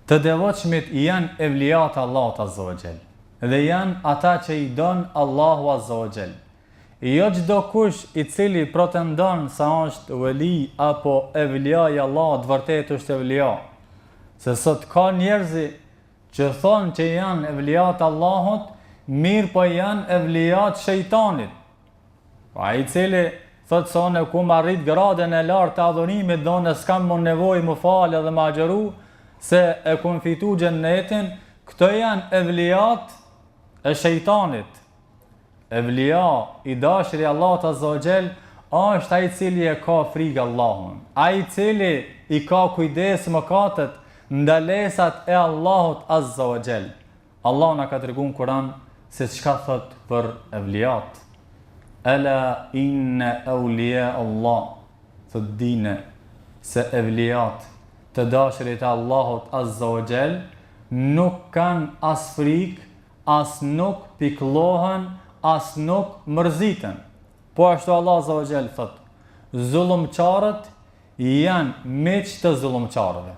Të devotshmit janë evlijat Allahut Azza wa Jall. Dhe janë ata që i don Allahu Azza wa Jall. Jo çdo kush i cili pretendon se është veli apo evlija i Allahut vërtet është evlija. Se sot ka njerëzi që thonë që janë evlijat Allahut, mirë po janë evlijat shejtanit. Ai i cili thotë se unë ku më arrit gradën e lartë të adhurimit, do në s'kam më nevojë më falë dhe më agjeru, se e kun fitu xhennetin, këto janë evlijat e shejtanit. Evlija i dashuri i Allahut Azza wa Jall është ai i cili e ka frikë Allahun, ai i cili i ka kujdes mëkatet, ndalesat e Allahut Azza wa Jall. Allah na ka treguar në Kur'an se çka thot për evlijat. Ala inna awliya Allah, thot dine se evlijat të dashurit e Allahut Azza wa Jall nuk kanë as frikë, as nuk pikëllohen, as nuk mërziten. Po ashtu Allah Azza wa Jall thot, zullumçarët janë miq të zullumçarëve,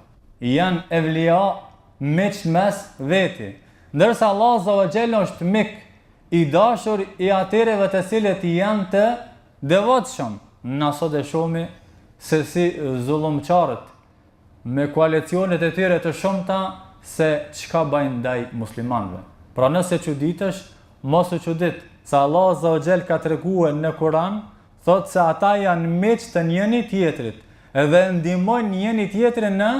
janë evlija miq mes veti, ndërsa Allah Azza wa Jall është mik i dashur i atyre të cilët janë të devotshëm. Na sot e shohim se si zullumçarët me koalicionet e tyre të shumta se çka bëjnë ndaj muslimanëve. Pra nëse çuditesh, mos u çudit, se Allah Azza wa Jall ka treguar në Kur'an, thot se ata janë miq të njëri tjetrit, edhe ndihmojnë njëri tjetrin në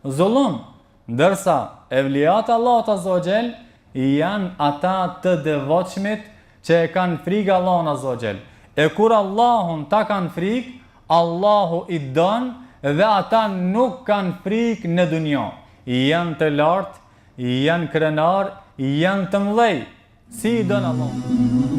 zullum, ndërsa evlijat Allahut Azza wa Jall janë ata të devotshmit që e kanë frikë Allahun Azza wa Jall. E kur Allahun ta kanë frikë, Allahu i don dhe ata nuk kanë frikë në dunjë. Janë të lartë, janë krenar, janë të mëdhej. Si i don Allah.